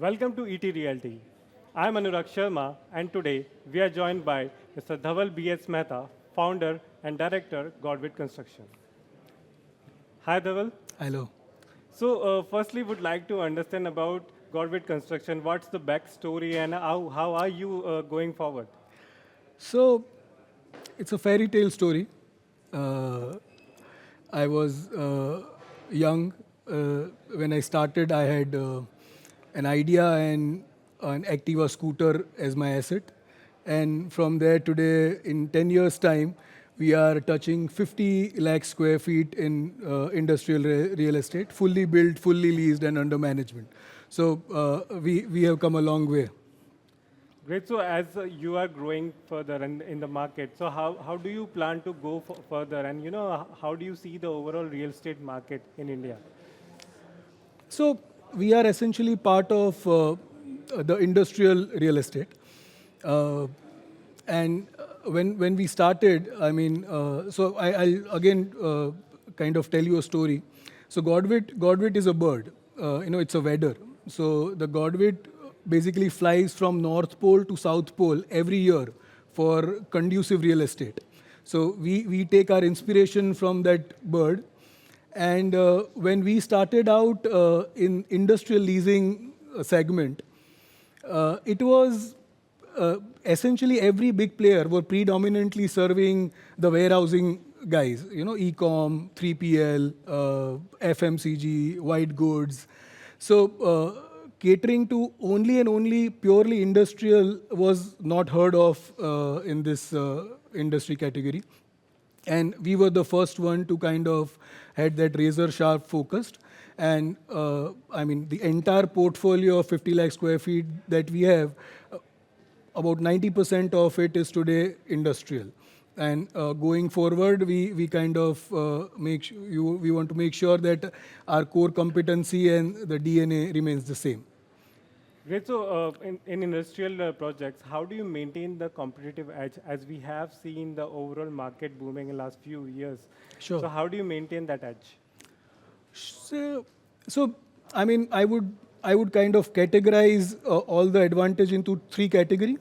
Welcome to ETRealty. I am Anurag Sharma, and today we are joined by Mr. Dhawal B.S. Mehta, founder and director, Godwitt Construction. Hi, Dhawal. Hello. So, firstly, would like to understand about Godwitt Construction. What's the backstory, and how are you going forward? So, it's a fairy tale story. I was young. When I started, I had an idea and an Activa scooter as my asset. And from there, today, in 10 years' time, we are touching 50 lakh square feet in industrial real estate, fully built, fully leased, and under management. So we have come a long way. Great. So, as you are growing further in the market, so how do you plan to go further? And how do you see the overall real estate market in India? So we are essentially part of the industrial real estate. And when we started, I mean, so I'll again kind of tell you a story. So Godwit is a bird. It's a weather. So the Godwit basically flies from North Pole to South Pole every year for conducive real estate. So we take our inspiration from that bird. And when we started out in industrial leasing segment, it was essentially every big player were predominantly serving the warehousing guys, e-com, 3PL, FMCG, white goods. So catering to only and only purely industrial was not heard of in this industry category. And we were the first one to kind of had that razor sharp focused. And I mean, the entire portfolio of 50 lakh square feet that we have, about 90% of it is today industrial. And going forward, we kind of we want to make sure that our core competency and the DNA remains the same. Great. So, in industrial projects, how do you maintain the competitive edge? As we have seen the overall market booming in the last few years. Sure. So, how do you maintain that edge? So I mean, I would kind of categorize all the advantage into three categories.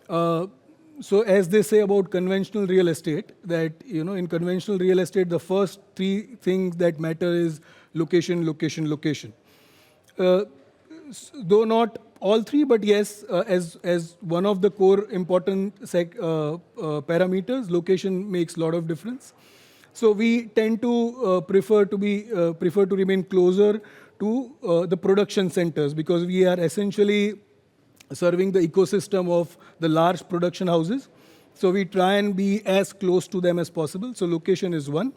So as they say about conventional real estate, that in conventional real estate, the first three things that matter is location, location, location. Though not all three, but yes, as one of the core important parameters, location makes a lot of difference. So we tend to prefer to remain closer to the production centers because we are essentially serving the ecosystem of the large production houses. So we try and be as close to them as possible. So location is one.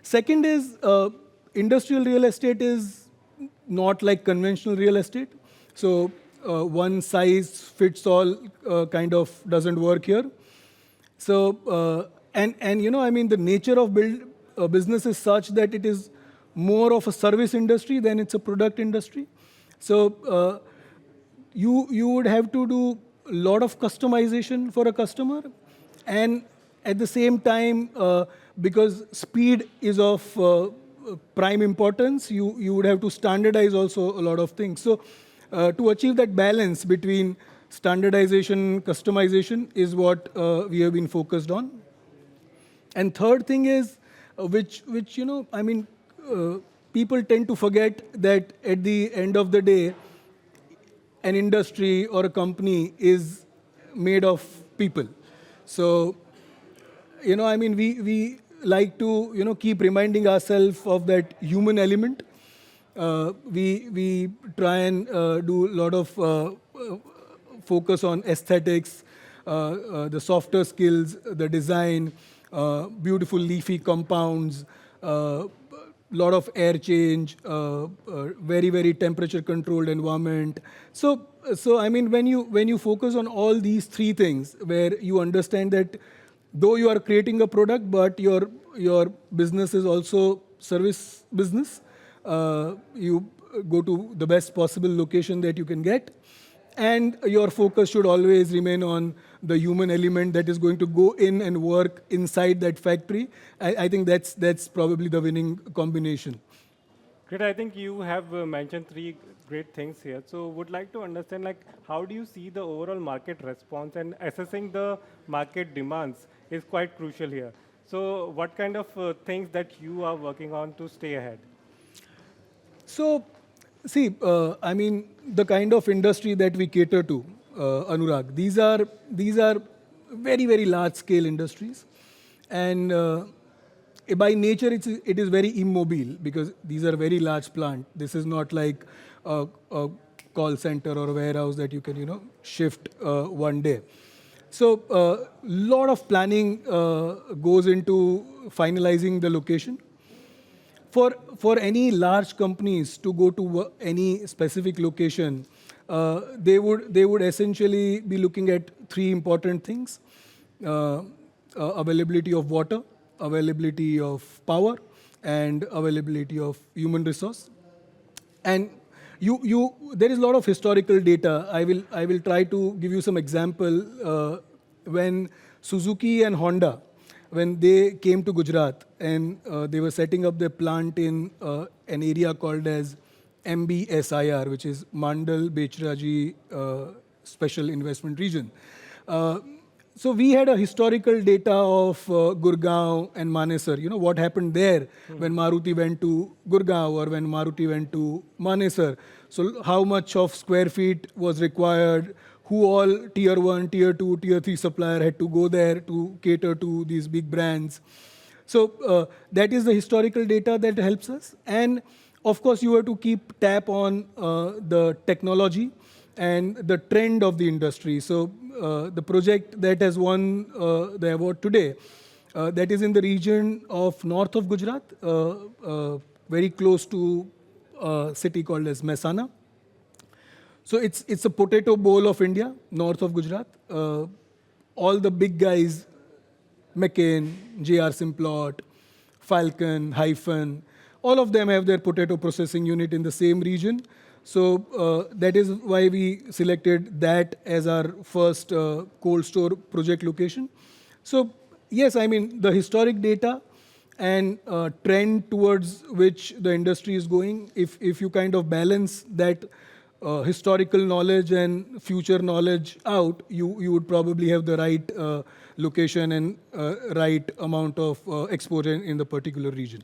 Second is industrial real estate is not like conventional real estate. So one size fits all kind of doesn't work here. So and I mean the nature of business is such that it is more of a service industry than it's a product industry. So you would have to do a lot of customization for a customer, and at the same time, because speed is of prime importance, you would have to standardize also a lot of things. So to achieve that balance between standardization, customization is what we have been focused on. And third thing is, which I mean, people tend to forget that at the end of the day, an industry or a company is made of people. So, I mean, we like to, keep reminding ourselves of that human element. We try and do a lot of focus on aesthetics, the softer skills, the design, beautiful leafy compounds, lot of air change, very, very temperature controlled environment. So I mean, when you focus on all these three things, where you understand that though you are creating a product, but your business is also service business, you go to the best possible location that you can get, and your focus should always remain on the human element that is going to go in and work inside that factory. I think that's probably the winning combination. Great. I think you have mentioned three great things here. So would like to understand, like, how do you see the overall market response, and assessing the market demands is quite crucial here. So what kind of things that you are working on to stay ahead? So, see, I mean, the kind of industry that we cater to, Anurag, these are very large scale industries, and by nature it is very immobile because these are very large plant. This is not like a call center or a warehouse that you can shift one day. So lot of planning goes into finalizing the location. For any large companies to go to any specific location, they would essentially be looking at three important things: availability of water, availability of power, and availability of human resource. And there is a lot of historical data. I will try to give you some example. When Suzuki and Honda, when they came to Gujarat and they were setting up their plant in an area called as MBSIR, which is Mandal Bechraji Special Investment Region. So we had a historical data of Gurgaon and Manesar. You know what happened there when Maruti went to Gurgaon or when Maruti went to Manesar. So how much of square feet was required? Who all tier 1, tier 2, tier 3 supplier had to go there to cater to these big brands. So that is the historical data that helps us. And of course, you have to keep tap on the technology and the trend of the industry. So the project that has won the award today, that is in the region of north of Gujarat, very close to a city called as Mehsana. So it's a potato bowl of India, north of Gujarat. All the big guys, McCain, JR Simplot, Falcon, Hyphen, all of them have their potato processing unit in the same region. So that is why we selected that as our first cold store project location. So yes, I mean the historic data and trend towards which the industry is going, if you kind of balance that historical knowledge and future knowledge out, you would probably have the right location and right amount of exposure in the particular region.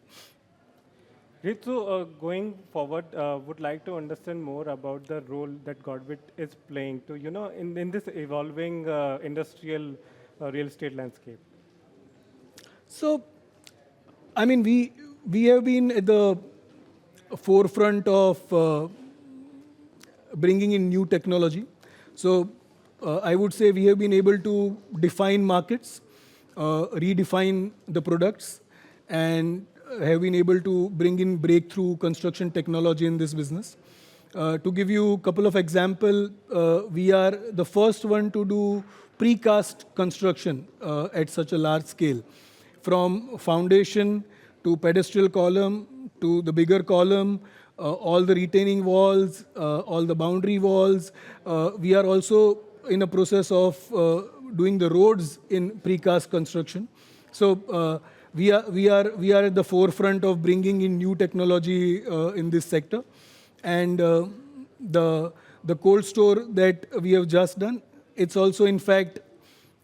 Great. So going forward, would like to understand more about the role that Godwit is playing to, in this evolving industrial real estate landscape. So, I mean, we have been at the forefront of bringing in new technology. So I would say we have been able to define markets, redefine the products, and have been able to bring in breakthrough construction technology in this business. To give you a couple of examples, we are the first one to do precast construction at such a large scale. From foundation to pedestal column to the bigger column, all the retaining walls, all the boundary walls. We are also in a process of doing the roads in precast construction. So we are at the forefront of bringing in new technology in this sector. And the cold store that we have just done, it's also in fact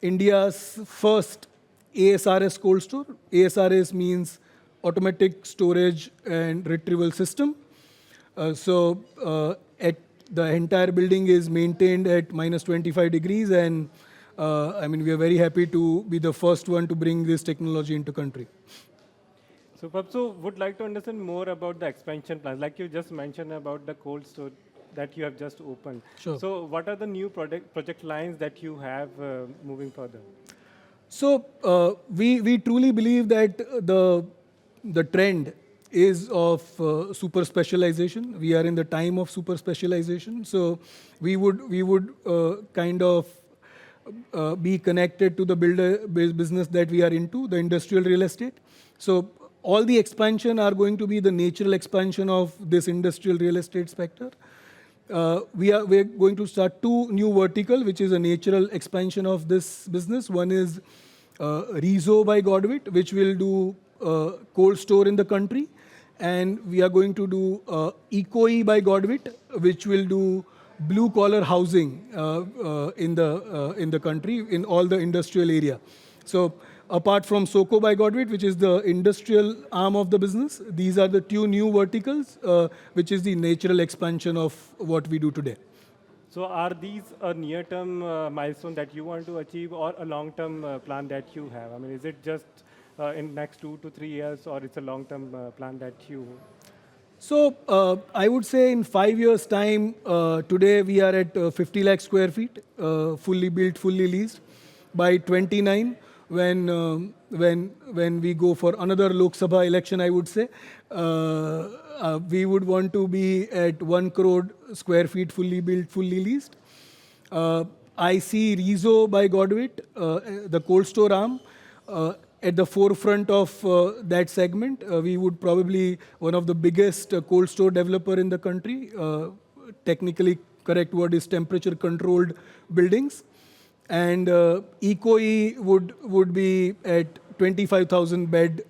India's first ASRS cold store. ASRS means automatic storage and retrieval system. So at the entire building is maintained at minus 25 degrees, and I mean we are very happy to be the first one to bring this technology into country. So would like to understand more about the expansion plans. Like you just mentioned about the cold store that you have just opened. Sure. So what are the new project lines that you have moving further? So we truly believe that the trend is of super specialization. We are in the time of super specialization. So we would kind of be connected to the builder business that we are into, the industrial real estate. So all the expansion are going to be the natural expansion of this industrial real estate sector. We're going to start two new vertical, which is a natural expansion of this business. One is Rezo by Godwit, which will do cold store in the country. and we are going to do EcoE by Godwit, which will do blue collar housing in the country in all the industrial area. So apart from Soko by Godwit, which is the industrial arm of the business, these are the two new verticals, which is the natural expansion of what we do today. So are these a near-term milestone that you want to achieve or a long-term plan that you have? I mean, is it just in next 2 to 3 years or it's a long-term plan that you... So I would say in 5 years' time, today we are at 50 lakh square feet, fully built, fully leased. By 29, when we go for another Lok Sabha election, I would say, we would want to be at 1 crore square feet, fully built, fully leased. I see Rezo by Godwit, the cold store arm, at the forefront of that segment. We would probably one of the biggest cold store developer in the country. Technically correct word is temperature controlled buildings. And EcoE would be at 25,000 bed,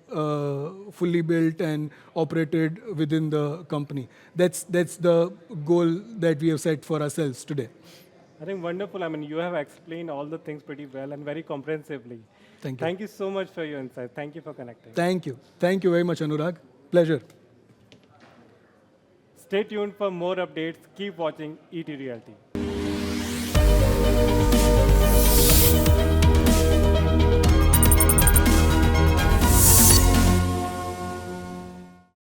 fully built and operated within the company. That's the goal that we have set for ourselves today. I think wonderful. I mean, you have explained all the things pretty well and very comprehensively. Thank you. Thank you so much for your insight. Thank you for connecting. Thank you. Thank you very much, Anurag. Pleasure. Stay tuned for more updates. Keep watching ET Realty.